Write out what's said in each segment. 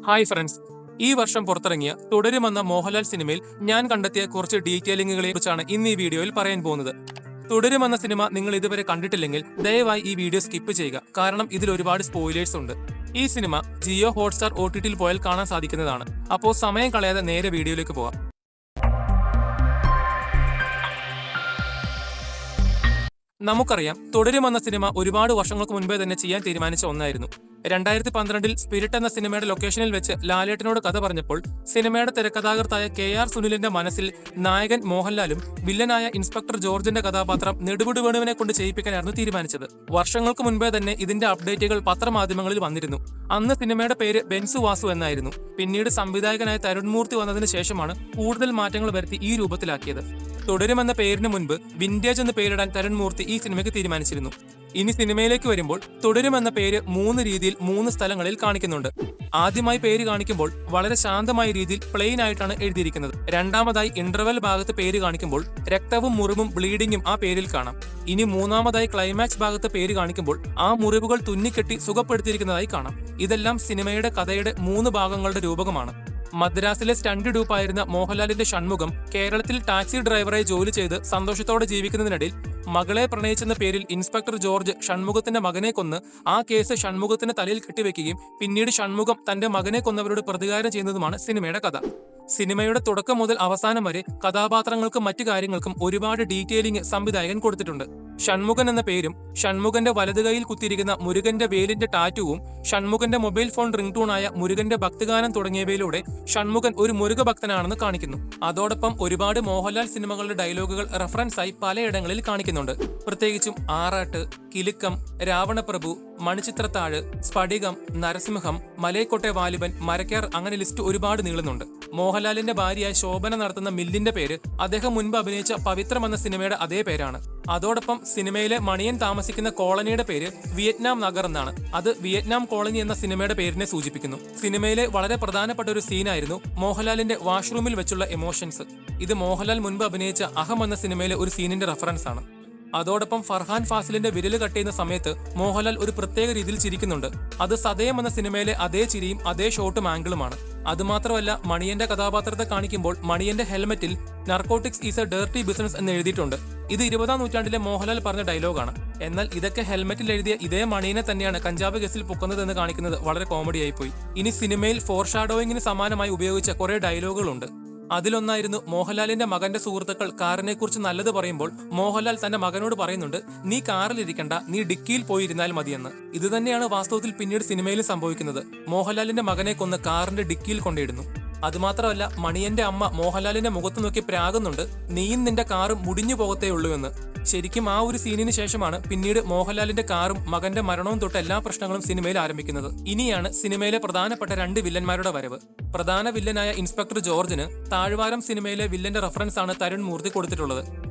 Hi friends, ഈ വർഷം പുറത്തിറങ്ങിയ തുടരുമെന്ന മോഹൻലാൽ സിനിമയിൽ ഞാൻ കണ്ടെത്തിയ കുറച്ച് ഡീറ്റെയിലിംഗുകളെ കുറിച്ചാണ് ഇന്ന് ഈ വീഡിയോയിൽ പറയാൻ പോകുന്നത്. തുടരുമെന്ന സിനിമ നിങ്ങൾ ഇതുവരെ കണ്ടിട്ടില്ലെങ്കിൽ ദയവായി ഈ വീഡിയോ സ്കിപ്പ് ചെയ്യുക, കാരണം ഇതിൽ ഒരുപാട് സ്പോയിലേഴ്സ് ഉണ്ട്. ഈ സിനിമ ജിയോ ഹോട്ട്സ്റ്റാർ OTTയിൽ പോയാൽ കാണാൻ സാധിക്കുന്നതാണ്. അപ്പോൾ സമയം കളയാതെ നേരെ വീഡിയോയിലേക്ക് പോവാം. നമുക്കറിയാം, തുടരുമെന്ന സിനിമ ഒരുപാട് വർഷങ്ങൾക്ക് മുൻപേ തന്നെ ചെയ്യാൻ തീരുമാനിച്ച ഒന്നായിരുന്നു. 2012 സ്പിരിറ്റ് എന്ന സിനിമയുടെ ലൊക്കേഷനിൽ വെച്ച് ലാലേട്ടനോട് കഥ പറഞ്ഞപ്പോൾ സിനിമയുടെ തിരക്കഥാകൃത്തായ KR സുനിലിന്റെ മനസ്സിൽ നായകൻ മോഹൻലാലും വില്ലനായ ഇൻസ്പെക്ടർ ജോർജിന്റെ കഥാപാത്രം നെടുമുടി വേണുവിനെ കൊണ്ട് ചെയ്യിപ്പിക്കാനായിരുന്നു തീരുമാനിച്ചത്. വർഷങ്ങൾക്ക് മുൻപേ തന്നെ ഇതിന്റെ അപ്ഡേറ്റുകൾ പത്രമാധ്യമങ്ങളിൽ വന്നിരുന്നു. അന്ന് സിനിമയുടെ പേര് ബെൻസു വാസു എന്നായിരുന്നു. പിന്നീട് സംവിധായകനായ തരുൺ മൂർത്തി വന്നതിന് ശേഷമാണ് കൂടുതൽ മാറ്റങ്ങൾ വരുത്തി ഈ രൂപത്തിലാക്കിയത്. തുടരുമെന്ന പേരിന് മുൻപ് വിന്റേജ് എന്ന് പേരിടാൻ തരുൺ മൂർത്തി ഈ സിനിമയ്ക്ക് തീരുമാനിച്ചിരുന്നു. ഇനി സിനിമയിലേക്ക് വരുമ്പോൾ തുടരുമെന്ന പേര് 3 രീതിയിൽ 3 സ്ഥലങ്ങളിൽ കാണിക്കുന്നുണ്ട്. ആദ്യമായി പേര് കാണിക്കുമ്പോൾ വളരെ ശാന്തമായ രീതിയിൽ പ്ലെയിൻ ആയിട്ടാണ് എഴുതിയിരിക്കുന്നത്. രണ്ടാമതായി ഇന്റർവെൽ ഭാഗത്ത് പേര് കാണിക്കുമ്പോൾ രക്തവും മുറിവും ബ്ലീഡിങ്ങും ആ പേരിൽ കാണാം. ഇനി മൂന്നാമതായി ക്ലൈമാക്സ് ഭാഗത്ത് പേര് കാണിക്കുമ്പോൾ ആ മുറിവുകൾ തുന്നിക്കെട്ടി സുഖപ്പെടുത്തിയിരിക്കുന്നതായി കാണാം. ഇതെല്ലാം സിനിമയുടെ കഥയുടെ 3 ഭാഗങ്ങളുടെ രൂപകമാണ്. മദ്രാസിലെ സ്റ്റണ്ട് ഡൂപ്പായിരുന്ന മോഹൻലാലിന്റെ ഷൺമുഖം കേരളത്തിൽ ടാക്സി ഡ്രൈവറായി ജോലി ചെയ്ത് സന്തോഷത്തോടെ ജീവിക്കുന്നതിനിടയിൽ മകളെ പ്രണയിച്ചെന്ന പേരിൽ ഇൻസ്പെക്ടർ ജോർജ് ഷൺമുഖത്തിന്റെ മകനെ കൊന്ന് ആ കേസ് ഷൺമുഖത്തിന്റെ തലയിൽ കെട്ടിവെക്കുകയും പിന്നീട് ഷൺമുഖം തന്റെ മകനെ കൊന്നവരോട് പ്രതികാരം ചെയ്യുന്നതുമാണ് സിനിമയുടെ കഥ. സിനിമയുടെ തുടക്കം മുതൽ അവസാനം വരെ കഥാപാത്രങ്ങൾക്കും മറ്റു കാര്യങ്ങൾക്കും ഒരുപാട് ഡീറ്റെയിലിംഗ് സംവിധായകൻ കൊടുത്തിട്ടുണ്ട്. ഷൺമുഖൻ എന്ന പേരും ഷൺമുഖന്റെ വലതു കൈയിൽ കുത്തിയിരിക്കുന്ന മുരുകന്റെ വേലിന്റെ ടാറ്റുവും ഷൺമുഖന്റെ മൊബൈൽ ഫോൺ റിംഗ് ടൂണായ മുരുകന്റെ ഭക്തിഗാനം തുടങ്ങിയവയിലൂടെ ഷൺമുഖൻ ഒരു മുരുക ഭക്തനാണെന്ന് കാണിക്കുന്നു. അതോടൊപ്പം ഒരുപാട് മോഹൻലാൽ സിനിമകളുടെ ഡയലോഗുകൾ റെഫറൻസായി പലയിടങ്ങളിൽ കാണിക്കുന്നുണ്ട്. പ്രത്യേകിച്ചും ആറാട്ട്, കിലുക്കം, രാവണപ്രഭു, മണിച്ചിത്രത്താഴ്, സ്ഫടികം, നരസിംഹം, മലയക്കോട്ടെ വാലിബൻ, മരക്കാർ, അങ്ങനെ ലിസ്റ്റ് ഒരുപാട് നീളുന്നുണ്ട്. മോഹൻലാലിന്റെ ഭാര്യയായ ശോഭന നടത്തുന്ന മില്ലിന്റെ പേര് അദ്ദേഹം മുൻപ് അഭിനയിച്ച പവിത്രം എന്ന സിനിമയുടെ അതേ പേരാണ്. അതോടൊപ്പം സിനിമയിലെ മണിയൻ താമസിക്കുന്ന കോളനിയുടെ പേര് വിയറ്റ്നാം നഗർ എന്നാണ്. അത് വിയറ്റ്നാം കോളനി എന്ന സിനിമയുടെ പേരിനെ സൂചിപ്പിക്കുന്നു. സിനിമയിലെ വളരെ പ്രധാനപ്പെട്ട ഒരു സീനായിരുന്നു മോഹൻലാലിന്റെ വാഷ്റൂമിൽ വെച്ചുള്ള എമോഷൻസ്. ഇത് മോഹൻലാൽ മുൻപ് അഭിനയിച്ച അഹം എന്ന സിനിമയിലെ ഒരു സീനിന്റെ റെഫറൻസ് ആണ്. അതോടൊപ്പം ഫർഹാൻ ഫാസിലിന്റെ വിരല് കട്ട് ചെയ്യുന്ന സമയത്ത് മോഹൻലാൽ ഒരു പ്രത്യേക രീതിയിൽ ചിരിക്കുന്നുണ്ട്. അത് സതയം എന്ന സിനിമയിലെ അതേ ചിരിയും അതേ ഷോട്ടും ആംഗിളുമാണ്. അതുമാത്രമല്ല, മണിയന്റെ കഥാപാത്രത്തെ കാണിക്കുമ്പോൾ മണിയന്റെ ഹെൽമെറ്റിൽ narcotics is a dirty business എന്ന് എഴുതിയിട്ടുണ്ട്. ഇത് 20ാം നൂറ്റാണ്ടിലെ മോഹൻലാൽ പറഞ്ഞ ഡയലോഗാണ്. എന്നാൽ ഇതൊക്കെ ഹെൽമെറ്റിൽ എഴുതിയ ഇതേ മണിയനെ തന്നെയാണ് കഞ്ചാവ് കേസിൽ പൊക്കുന്നതെന്ന് കാണിക്കുന്നത് വളരെ കോമഡിയായി പോയി. ഇനി സിനിമയിൽ ഫോർ ഷാഡോയിങ്ങിന് സമാനമായി ഉപയോഗിച്ച കുറെ ഡയലോഗുകളുണ്ട്. അതിലൊന്നായിരുന്നു മോഹൻലാലിന്റെ മകന്റെ സുഹൃത്തുക്കൾ കാറിനെ കുറിച്ച് നല്ലത് പറയുമ്പോൾ മോഹൻലാൽ തന്റെ മകനോട് പറയുന്നുണ്ട്, നീ കാറിലിരിക്കണ്ട, നീ ഡിക്കിയിൽ പോയിരുന്നാൽ മതിയെന്ന്. ഇത് തന്നെയാണ് വാസ്തവത്തിൽ പിന്നീട് സിനിമയിൽ സംഭവിക്കുന്നത്. മോഹൻലാലിന്റെ മകനെ കൊന്ന് കാറിന്റെ ഡിക്കിയിൽ കൊണ്ടിടുന്നു. അതുമാത്രമല്ല, മണിയന്റെ അമ്മ മോഹൻലാലിന്റെ മുഖത്ത് നോക്കി പ്രാകുന്നുണ്ട്, നീയും നിന്റെ കാറും മുടിഞ്ഞു പോകത്തേ ഉള്ളൂ എന്ന്. ശരിക്കും ആ ഒരു സീനിന് ശേഷമാണ് പിന്നീട് മോഹൻലാലിന്റെ കാറും മകന്റെ മരണവും തൊട്ട് എല്ലാ പ്രശ്നങ്ങളും സിനിമയിൽ ആരംഭിക്കുന്നത്. ഇനിയാണ് സിനിമയിലെ പ്രധാനപ്പെട്ട 2 വില്ലന്മാരുടെ വരവ്. പ്രധാന വില്ലനായ ഇൻസ്പെക്ടർ ജോർജിന് താഴ്വാരം സിനിമയിലെ വില്ലന്റെ റെഫറൻസ് ആണ് തരുൺ മൂർത്തി കൊടുത്തിട്ടുള്ളത്.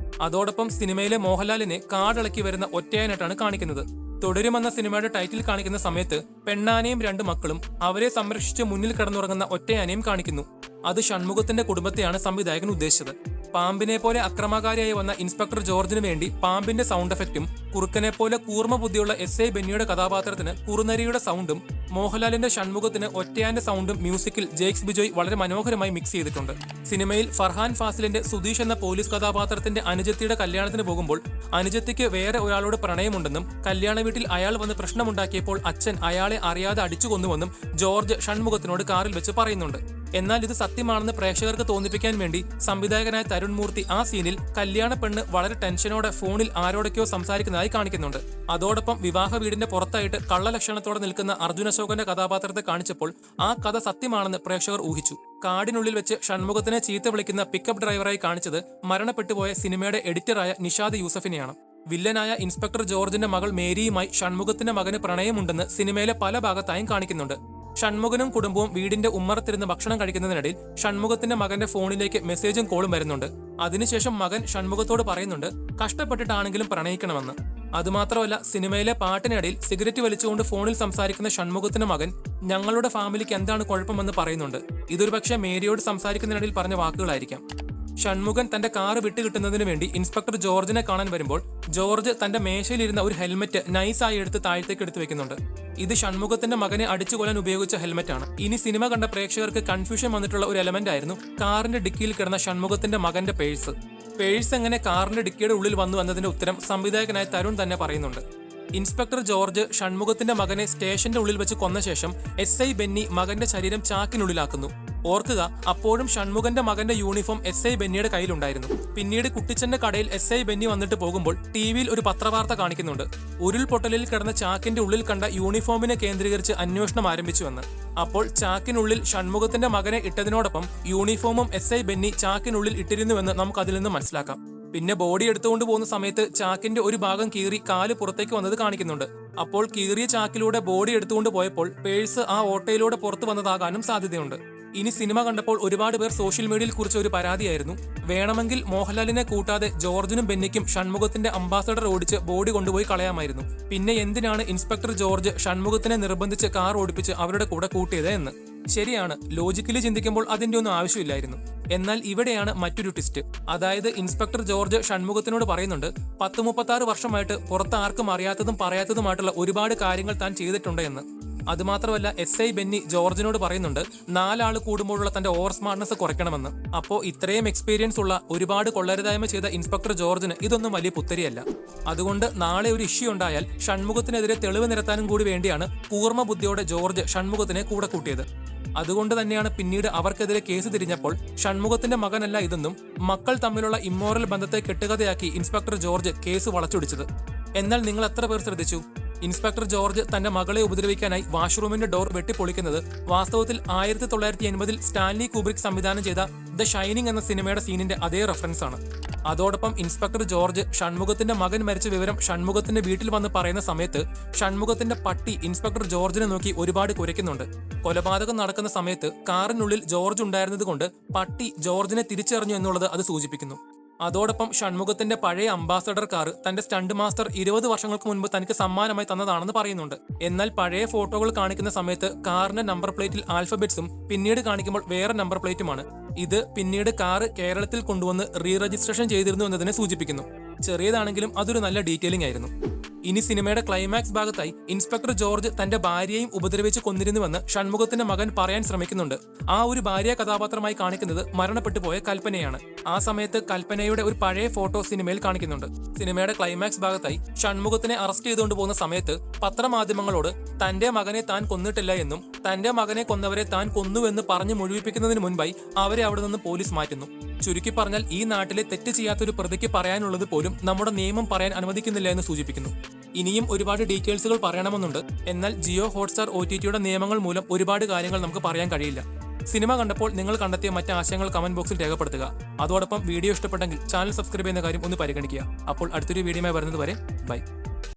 അതോടൊപ്പം സിനിമയിലെ മോഹൻലാലിനെ കാടിളക്കി വരുന്ന ഒറ്റയാനായിട്ടാണ് കാണിക്കുന്നത്. തുടരുമെന്ന സിനിമയുടെ ടൈറ്റിൽ കാണിക്കുന്ന സമയത്ത് പെണ്ണാനയും 2 മക്കളും അവരെ സംരക്ഷിച്ച് മുന്നിൽ കിടന്നുറങ്ങുന്ന ഒറ്റയാനയും കാണിക്കുന്നു. അത് ഷൺമുഖത്തിന്റെ കുടുംബത്തെയാണ് സംവിധായകൻ ഉദ്ദേശിച്ചത്. പാമ്പിനെ പോലെ അക്രമകാരിയായി വന്ന ഇൻസ്പെക്ടർ ജോർജിന് വേണ്ടി പാമ്പിന്റെ സൗണ്ട് എഫക്റ്റും കുറുക്കനെ പോലെ കൂർമ്മ ബുദ്ധിയുള്ള SI ബെന്നിയുടെ കഥാപാത്രത്തിന് കുറുനരിയുടെ സൗണ്ടും മോഹൻലാലിന്റെ ഷൺമുഖത്തിന് ഒറ്റയാന്റെ സൗണ്ടും മ്യൂസിക്കിൽ ജെയ്ക്സ് ബിജോയ് വളരെ മനോഹരമായി മിക്സ് ചെയ്തിട്ടുണ്ട്. സിനിമയിൽ ഫർഹാൻ ഫാസിലിന്റെ സുധീഷ് എന്ന പോലീസ് കഥാപാത്രത്തിന്റെ അനുജത്തിയുടെ കല്യാണത്തിന് പോകുമ്പോൾ അനുജത്തിക്ക് വേറെ ഒരാളോട് പ്രണയമുണ്ടെന്നും കല്യാണ വീട്ടിൽ അയാൾ വന്ന് പ്രശ്നമുണ്ടാക്കിയപ്പോൾ അച്ഛൻ അയാളെ അറിയാതെ അടിച്ചു കൊന്നുവെന്നും ജോർജ് ഷൺമുഖത്തിനോട് കാറിൽ വെച്ച് പറയുന്നുണ്ട്. എന്നാൽ ഇത് സത്യമാണെന്ന് പ്രേക്ഷകർക്ക് തോന്നിപ്പിക്കാൻ വേണ്ടി സംവിധായകനായ തരുൺ മൂർത്തി ആ സീനിൽ കല്യാണ പെണ്ണ് വളരെ ടെൻഷനോടെ ഫോണിൽ ആരോടൊക്കെയോ സംസാരിക്കുന്നതായി കാണിക്കുന്നുണ്ട്. അതോടൊപ്പം വിവാഹ വീടിന്റെ പുറത്തായിട്ട് കള്ളലക്ഷണത്തോടെ നിൽക്കുന്ന അർജുൻ അശോകന്റെ കഥാപാത്രത്തെ കാണിച്ചപ്പോൾ ആ കഥ സത്യമാണെന്ന് പ്രേക്ഷകർ ഊഹിച്ചു. കാടിനുള്ളിൽ വെച്ച് ഷൺമുഖത്തിനെ ചീത്ത വിളിക്കുന്ന പിക്കപ്പ് ഡ്രൈവറായി കാണിച്ചത് മരണപ്പെട്ടുപോയ സിനിമയുടെ എഡിറ്ററായ നിഷാദ് യൂസഫിനെയാണ്. വില്ലനായ ഇൻസ്പെക്ടർ ജോർജിന്റെ മകൾ മേരിയുമായി ഷൺമുഖത്തിന്റെ മകന് പ്രണയമുണ്ടെന്ന് സിനിമയിലെ പല ഭാഗത്തായും കാണിക്കുന്നുണ്ട്. ഷൺമുഖനും കുടുംബവും വീടിന്റെ ഉമ്മറത്തിരുന്ന് ഭക്ഷണം കഴിക്കുന്നതിനിടയിൽ ഷൺമുഖത്തിന്റെ മകന്റെ ഫോണിലേക്ക് മെസ്സേജും കോളും വരുന്നുണ്ട്. അതിനുശേഷം മകൻ ഷൺമുഖത്തോട് പറയുന്നുണ്ട്, കഷ്ടപ്പെട്ടിട്ടാണെങ്കിലും പ്രണയിക്കണമെന്ന്. അതുമാത്രമല്ല, സിനിമയിലെ പാട്ടിനിടയിൽ സിഗരറ്റ് വലിച്ചുകൊണ്ട് ഫോണിൽ സംസാരിക്കുന്ന ഷൺമുഖത്തിന്റെ മകൻ ഞങ്ങളുടെ ഫാമിലിക്ക് എന്താണ് കുഴപ്പമെന്ന് പറയുന്നുണ്ട്. ഇതൊരു പക്ഷേ മേരിയോട് സംസാരിക്കുന്നതിനിടയിൽ പറഞ്ഞ വാക്കുകളായിരിക്കാം. ഷൺമുഖൻ തന്റെ കാറ് വിട്ടുകിട്ടുന്നതിന് വേണ്ടി ഇൻസ്പെക്ടർ ജോർജിനെ കാണാൻ വരുമ്പോൾ ജോർജ് തന്റെ മേശയിലിരുന്ന ഒരു ഹെൽമെറ്റ് നൈസായി എടുത്ത് താഴത്തേക്ക് എടുത്തു വെക്കുന്നുണ്ട്. ഇത് ഷൺമുഖത്തിന്റെ മകനെ അടിച്ചു കൊല്ലാൻ ഉപയോഗിച്ച ഹെൽമെറ്റാണ്. ഇനി സിനിമ കണ്ട പ്രേക്ഷകർക്ക് കൺഫ്യൂഷൻ വന്നിട്ടുള്ള ഒരു എലമെന്റ് ആയിരുന്നു കാറിന്റെ ഡിക്കിയിൽ കിടന്ന ഷൺമുഖത്തിന്റെ മകന്റെ പേഴ്സ്. പേഴ്സ് എങ്ങനെ കാറിന്റെ ഡിക്കിയുടെ ഉള്ളിൽ വന്നു എന്നതിന്റെ ഉത്തരം സംവിധായകനായ തരുൺ തന്നെ പറയുന്നുണ്ട്. ഇൻസ്പെക്ടർ ജോർജ് ഷൺമുഖത്തിന്റെ മകനെ സ്റ്റേഷന്റെ ഉള്ളിൽ വെച്ച് കൊന്ന ശേഷം SI ബെന്നി മകന്റെ ശരീരം ചാക്കിനുള്ളിലാക്കുന്നു. ഓർക്കുക, അപ്പോഴും ഷൺമുഖന്റെ മകന്റെ യൂണിഫോം SI ബെന്നിയുടെ കയ്യിലുണ്ടായിരുന്നു. പിന്നീട് കുട്ടിച്ചന്റെ കടയിൽ SI ബെന്നി വന്നിട്ട് പോകുമ്പോൾ ടിവിയിൽ ഒരു പത്രവാർത്ത കാണിക്കുന്നുണ്ട്. ഉരുൾപൊട്ടലിൽ കിടന്ന ചാക്കിന്റെ ഉള്ളിൽ കണ്ട യൂണിഫോമിനെ കേന്ദ്രീകരിച്ച് അന്വേഷണം ആരംഭിച്ചുവെന്ന്. അപ്പോൾ ചാക്കിനുള്ളിൽ ഷൺമുഖത്തിന്റെ മകനെ ഇട്ടതിനോടൊപ്പം യൂണിഫോമും SI ബെന്നി ചാക്കിനുള്ളിൽ ഇട്ടിരുന്നുവെന്ന് നമുക്ക് അതിൽ നിന്ന് മനസ്സിലാക്കാം. പിന്നെ ബോഡി എടുത്തുകൊണ്ട് പോകുന്ന സമയത്ത് ചാക്കിന്റെ ഒരു ഭാഗം കീറി കാല് പുറത്തേക്ക് വന്നത് കാണിക്കുന്നുണ്ട്. അപ്പോൾ കീറിയ ചാക്കിലൂടെ ബോഡി എടുത്തുകൊണ്ട് പോയപ്പോൾ പേഴ്സ് ആ ഓട്ടയിലൂടെ പുറത്തു വന്നതാകാനും സാധ്യതയുണ്ട്. ഇനി സിനിമ കണ്ടപ്പോൾ ഒരുപാട് പേർ സോഷ്യൽ മീഡിയയിൽ കുറിച്ച ഒരു പരാതിയായിരുന്നു, വേണമെങ്കിൽ മോഹൻലാലിനെ കൂട്ടാതെ ജോർജിനും ബെന്നിക്കും ഷൺമുഖത്തിന്റെ അംബാസഡർ ഓടിച്ച് ബോഡി കൊണ്ടുപോയി കളയാമായിരുന്നു. പിന്നെ എന്തിനാണ് ഇൻസ്പെക്ടർ ജോർജ് ഷൺമുഖത്തിനെ നിർബന്ധിച്ച് കാർ ഓടിപ്പിച്ച് അവരുടെ കൂടെ കൂട്ടിയത് എന്ന്. ശരിയാണ്, ലോജിക്കലി ചിന്തിക്കുമ്പോൾ അതിന്റെ ഒന്നും ആവശ്യമില്ലായിരുന്നു. എന്നാൽ ഇവിടെയാണ് മറ്റൊരു ട്വിസ്റ്റ്. അതായത് ഇൻസ്പെക്ടർ ജോർജ് ഷൺമുഖത്തിനോട് പറയുന്നുണ്ട്, 10-36 വർഷമായിട്ട് പുറത്ത് ആർക്കും അറിയാത്തതും പറയാത്തതുമായിട്ടുള്ള ഒരുപാട് കാര്യങ്ങൾ താൻ ചെയ്തിട്ടുണ്ട് എന്ന്. അതുമാത്രമല്ല SI ബെന്നി ജോർജിനോട് പറയുന്നുണ്ട് 4 ആൾ കൂടുമ്പോഴുള്ള തന്റെ ഓവർ സ്മാർട്ട്നെസ് കുറയ്ക്കണമെന്ന്. അപ്പോൾ ഇത്രയും എക്സ്പീരിയൻസ് ഉള്ള ഒരുപാട് കൊള്ളരുതായ്മ ചെയ്ത ഇൻസ്പെക്ടർ ജോർജിന് ഇതൊന്നും വലിയ പുത്തരിയല്ല. അതുകൊണ്ട് നാളെ ഒരു ഇഷ്യൂ ഉണ്ടായാൽ ഷൺമുഖത്തിനെതിരെ തെളിവ് നിരത്താനും കൂടി വേണ്ടിയാണ് കൂർമ്മ ബുദ്ധിയോടെ ജോർജ് ഷൺമുഖത്തിനെ കൂടെ കൂട്ടിയത്. അതുകൊണ്ട് തന്നെയാണ് പിന്നീട് അവർക്കെതിരെ കേസ് തിരിഞ്ഞപ്പോൾ ഷൺമുഖത്തിന്റെ മകനല്ല ഇതെന്നും മക്കൾ തമ്മിലുള്ള ഇമ്മോറൽ ബന്ധത്തെ കെട്ടുകഥയാക്കി ഇൻസ്പെക്ടർ ജോർജ് കേസ് വളച്ചൊടിച്ചത്. എന്നാൽ നിങ്ങൾ എത്ര പേർ ശ്രദ്ധിച്ചു? ഇൻസ്പെക്ടർ ജോർജ് തന്റെ മകളെ ഉപദ്രവിക്കാനായി വാഷ്റൂമിന്റെ ഡോർ വെട്ടിപ്പൊളിക്കുന്നത് വാസ്തവത്തിൽ 1980 സ്റ്റാൻലി കുബ്രിക് സംവിധാനം ചെയ്ത ദ ഷൈനിങ് എന്ന സിനിമയുടെ സീനിന്റെ അതേ റെഫറൻസ് ആണ്. അതോടൊപ്പം ഇൻസ്പെക്ടർ ജോർജ് ഷൺമുഖത്തിന്റെ മകൻ മരിച്ച വിവരം ഷൺമുഖത്തിന്റെ വീട്ടിൽ വന്ന് പറയുന്ന സമയത്ത് ഷൺമുഖത്തിന്റെ പട്ടി ഇൻസ്പെക്ടർ ജോർജിനെ നോക്കി ഒരുപാട് കുരയ്ക്കുന്നുണ്ട്. കൊലപാതകം നടക്കുന്ന സമയത്ത് കാറിനുള്ളിൽ ജോർജ് ഉണ്ടായിരുന്നത് കൊണ്ട് പട്ടി ജോർജിനെ തിരിച്ചറിഞ്ഞു എന്നുള്ളത് അത് സൂചിപ്പിക്കുന്നു. അതോടൊപ്പം ഷൺമുഖത്തിന്റെ പഴയ അംബാസഡർ കാർ തന്റെ സ്റ്റണ്ട് മാസ്റ്റർ 20 വർഷങ്ങൾക്ക് മുൻപ് തനിക്ക് സമ്മാനമായി തന്നതാണെന്ന് പറയുന്നുണ്ട്. എന്നാൽ പഴയ ഫോട്ടോകൾ കാണിക്കുന്ന സമയത്ത് കാറിന്റെ നമ്പർ പ്ലേറ്റിൽ ആൽഫബറ്റ്സും പിന്നീട് കാണിക്കുമ്പോൾ വേറെ നമ്പർ പ്ലേറ്റുമാണ്. ഇത് പിന്നീട് കാർ കേരളത്തിൽ കൊണ്ടുവന്ന് റീരജിസ്ട്രേഷൻ ചെയ്തിരുന്നു എന്നതിനെ സൂചിപ്പിക്കുന്നു. ചെറിയതാണെങ്കിലും അതൊരു നല്ല ഡീറ്റെയിലിംഗ് ആയിരുന്നു. ഇനി സിനിമയുടെ ക്ലൈമാക്സ് ഭാഗത്തായി ഇൻസ്പെക്ടർ ജോർജ് തന്റെ ഭാര്യയെയും ഉപദ്രവിച്ച് കൊന്നിരുന്നുവെന്ന് ഷൺമുഖത്തിന്റെ മകൻ പറയാൻ ശ്രമിക്കുന്നുണ്ട്. ആ ഒരു ഭാര്യ കഥാപാത്രമായി കാണിക്കുന്നത് മരണപ്പെട്ടു പോയ കൽപ്പനയാണ്. ആ സമയത്ത് കൽപ്പനയുടെ ഒരു പഴയ ഫോട്ടോ സിനിമയിൽ കാണിക്കുന്നുണ്ട്. സിനിമയുടെ ക്ലൈമാക്സ് ഭാഗത്തായി ഷൺമുഖത്തിനെ അറസ്റ്റ് ചെയ്തുകൊണ്ട് പോകുന്ന സമയത്ത് പത്രമാധ്യമങ്ങളോട് തന്റെ മകനെ താൻ കൊന്നിട്ടില്ല എന്നും തന്റെ മകനെ കൊന്നവരെ താൻ കൊന്നുവെന്ന് പറഞ്ഞ് മുഴുവിപ്പിക്കുന്നതിന് മുൻപായി അവരെ അവിടെ നിന്ന് പോലീസ് മാറ്റുന്നു. ചുരുക്കി പറഞ്ഞാൽ ഈ നാട്ടിലെ തെറ്റ് ചെയ്യാത്തൊരു പ്രതിക്ക് പറയാനുള്ളത് പോലും നമ്മുടെ നിയമം പറയാൻ അനുവദിക്കുന്നില്ല എന്ന് സൂചിപ്പിക്കുന്നു. ഇനിയും ഒരുപാട് ഡീറ്റെയിൽസുകൾ പറയണമെന്നുണ്ട്. എന്നാൽ ജിയോ ഹോട്ട്സ്റ്റാർ OTTയുടെ നിയമങ്ങൾ മൂലം ഒരുപാട് കാര്യങ്ങൾ നമുക്ക് പറയാൻ കഴിയില്ല. സിനിമ കണ്ടപ്പോൾ നിങ്ങൾ കണ്ടെത്തിയ മറ്റ് ആശയങ്ങൾ കമന്റ് ബോക്സിൽ രേഖപ്പെടുത്തുക. അതോടൊപ്പം വീഡിയോ ഇഷ്ടപ്പെട്ടെങ്കിൽ ചാനൽ സബ്സ്ക്രൈബ് ചെയ്യുന്ന കാര്യം ഒന്ന് പരിഗണിക്കുക. അപ്പോൾ അടുത്തൊരു വീഡിയോയുമായി വരുന്നത് വരെ ബൈ.